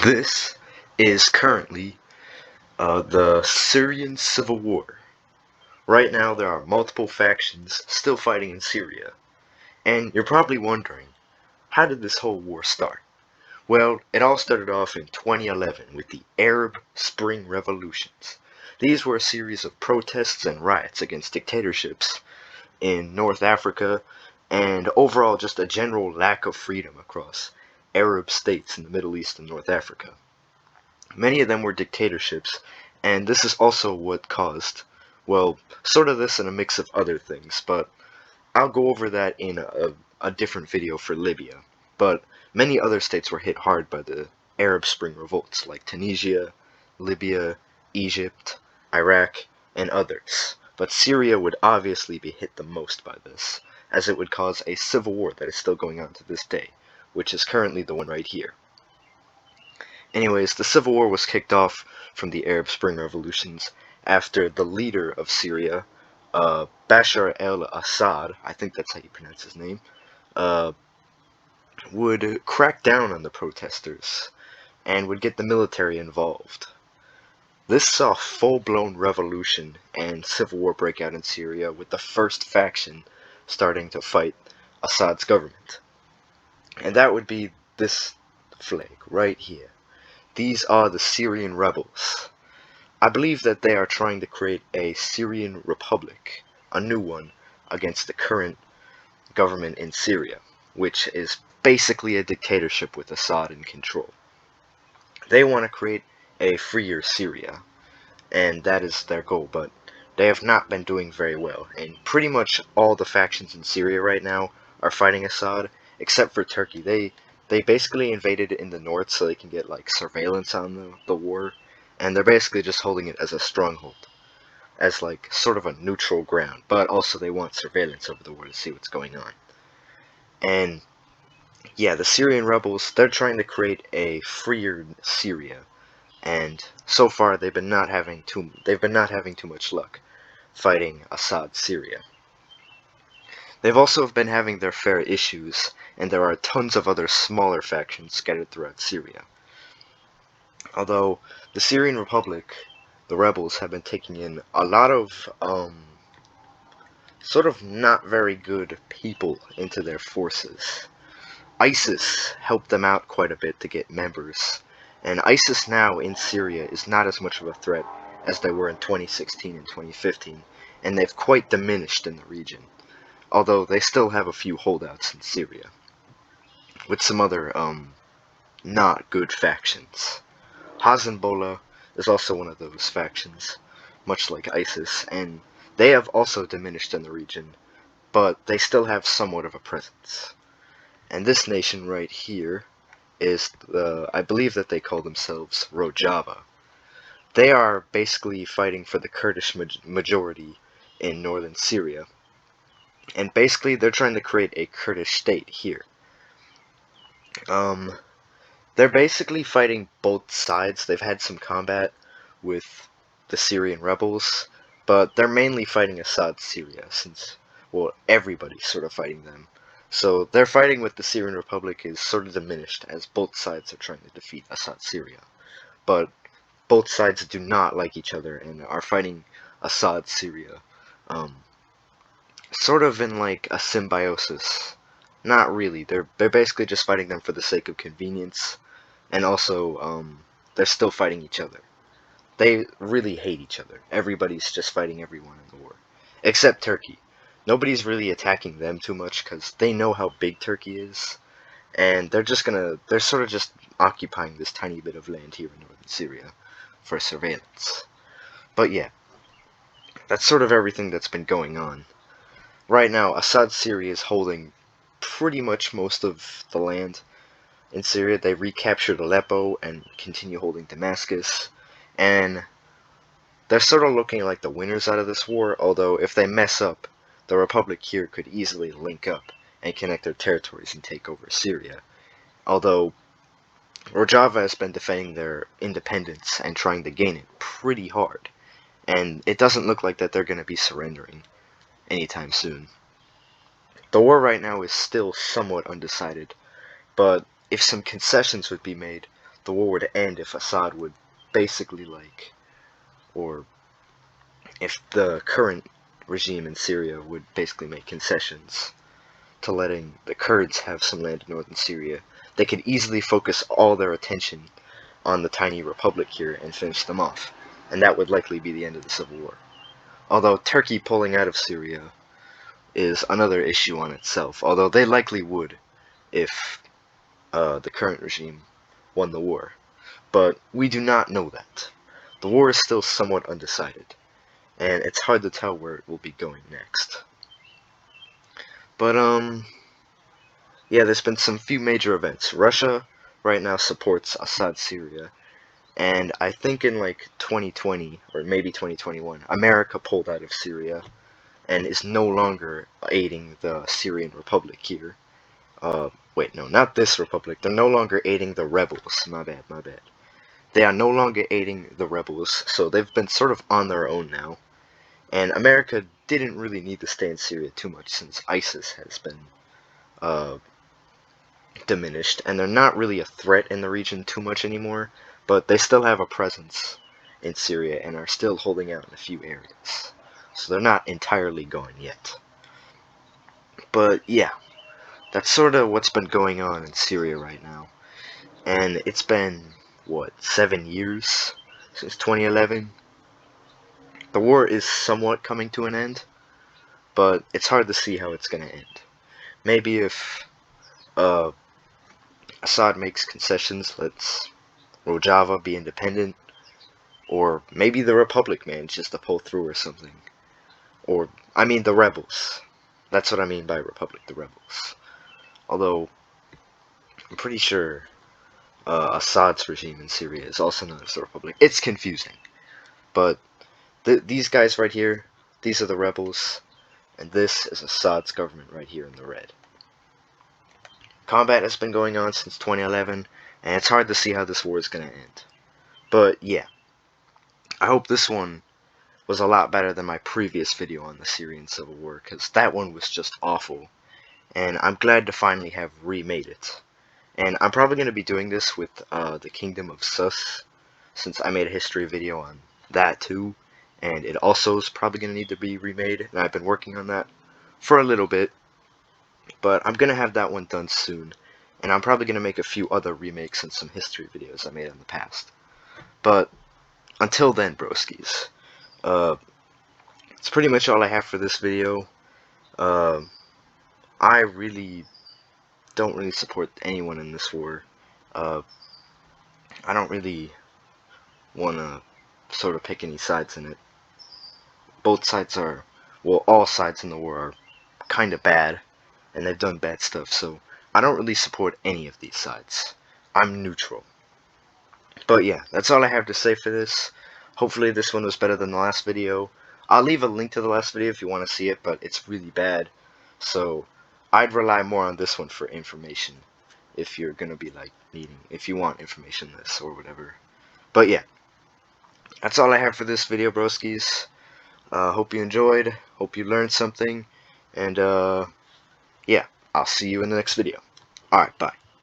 This is currently the Syrian Civil War. Right now, there are multiple factions still fighting in Syria. And you're probably wondering, how did this whole war start? Well, it all started off in 2011 with the Arab Spring Revolutions. These were a series of protests and riots against dictatorships in North Africa, and overall just a general lack of freedom across Arab states in the Middle East and North Africa. Many of them were dictatorships, and this is also what caused, well, sort of this and a mix of other things, but I'll go over that in a different video for Libya. But many other states were hit hard by the Arab Spring revolts, like Tunisia, Libya, Egypt, Iraq, and others. But Syria would obviously be hit the most by this, as it would cause a civil war that is still going on to this day, which is currently the one right here. Anyways, the civil war was kicked off from the Arab Spring revolutions after the leader of Syria, Bashar al-Assad, I think that's how you pronounce his name, uh, would crack down on the protesters and would get the military involved. This saw full-blown revolution and civil war break out in Syria, with the first faction starting to fight Assad's government. And that would be this flag right here. These are the Syrian Rebels. I believe that they are trying to create a Syrian Republic, a new one, against the current government in Syria, which is basically a dictatorship with Assad in control. They want to create a freer Syria, and that is their goal, but they have not been doing very well, and pretty much all the factions in Syria right now are fighting Assad, except for Turkey. They basically invaded in the north so they can get like surveillance on the war, and they're basically just holding it as a stronghold, as like sort of a neutral ground, but also they want surveillance over the war to see what's going on. And yeah, the Syrian rebels, they're trying to create a freer Syria, and so far they've been not having too much luck fighting Assad Syria. They've also been having their fair issues, and there are tons of other smaller factions scattered throughout Syria. Although the Syrian Republic, the rebels, have been taking in a lot of sort of not very good people into their forces. ISIS helped them out quite a bit to get members, and ISIS now in Syria is not as much of a threat as they were in 2016 and 2015, and they've quite diminished in the region, although they still have a few holdouts in Syria, with some other, not good factions. Hezbollah is also one of those factions, much like ISIS, and they have also diminished in the region, but they still have somewhat of a presence. And this nation right here is I believe that they call themselves Rojava. They are basically fighting for the Kurdish majority in northern Syria, and basically they're trying to create a Kurdish state here. They're basically fighting both sides. They've had some combat with the Syrian rebels, but they're mainly fighting Assad Syria, since, well, everybody's sort of fighting them. So their fighting with the Syrian Republic is sort of diminished, as both sides are trying to defeat Assad Syria. But both sides do not like each other and are fighting Assad Syria, sort of in like a symbiosis. Not really. They're basically just fighting them for the sake of convenience, and also they're still fighting each other. They really hate each other. Everybody's just fighting everyone in the war, except Turkey. Nobody's really attacking them too much because they know how big Turkey is, and they're sort of just occupying this tiny bit of land here in northern Syria for surveillance. But yeah, that's sort of everything that's been going on. Right now, Assad Syria is holding pretty much most of the land in Syria. They recaptured Aleppo and continue holding Damascus, and they're sort of looking like the winners out of this war, although if they mess up, the Republic here could easily link up and connect their territories and take over Syria. Although Rojava has been defending their independence and trying to gain it pretty hard, and it doesn't look like that they're going to be surrendering anytime soon. The war right now is still somewhat undecided, but if some concessions would be made, the war would end if Assad would basically or if the current regime in Syria would basically make concessions to letting the Kurds have some land in northern Syria, they could easily focus all their attention on the tiny republic here and finish them off, and that would likely be the end of the civil war. Although Turkey pulling out of Syria is another issue on itself, although they likely would if the current regime won the war. But we do not know that. The war is still somewhat undecided, and it's hard to tell where it will be going next. But, yeah, there's been some few major events. Russia right now supports Assad Syria, and I think in 2020, or maybe 2021, America pulled out of Syria and is no longer aiding the Syrian Republic here. Wait, no, not this republic. They're no longer aiding the rebels. My bad. They are no longer aiding the rebels, so they've been sort of on their own now. And America didn't really need to stay in Syria too much since ISIS has been diminished, and they're not really a threat in the region too much anymore, but they still have a presence in Syria and are still holding out in a few areas. So they're not entirely gone yet. But yeah, that's sort of what's been going on in Syria right now. And it's been, what, 7 years since 2011? The war is somewhat coming to an end, but it's hard to see how it's going to end. Maybe if Assad makes concessions, lets Rojava be independent, or maybe the Republic manages to pull through or something. Or, I mean the rebels. That's what I mean by Republic, the rebels. Although, I'm pretty sure Assad's regime in Syria is also known as the Republic. It's confusing. But these guys right here, these are the rebels, and this is Assad's government right here in the red. Combat has been going on since 2011, and it's hard to see how this war is going to end. But yeah, I hope this one was a lot better than my previous video on the Syrian Civil War, because that one was just awful, and I'm glad to finally have remade it. And I'm probably going to be doing this with the Kingdom of Sus, since I made a history video on that too, and it also is probably going to need to be remade, and I've been working on that for a little bit, but I'm going to have that one done soon, and I'm probably going to make a few other remakes and some history videos I made in the past. But until then, broskies, it's pretty much all I have for this video. I really don't really support anyone in this war. I don't really want to sort of pick any sides in it. Both sides are, well, all sides in the war are kind of bad, and they've done bad stuff, so I don't really support any of these sides. I'm neutral. But yeah, that's all I have to say for this. Hopefully this one was better than the last video. I'll leave a link to the last video if you want to see it, but it's really bad. So I'd rely more on this one for information if you're going to be if you want information this or whatever. But yeah, that's all I have for this video, broskies. Hope you enjoyed, hope you learned something, and yeah, I'll see you in the next video. Alright, bye.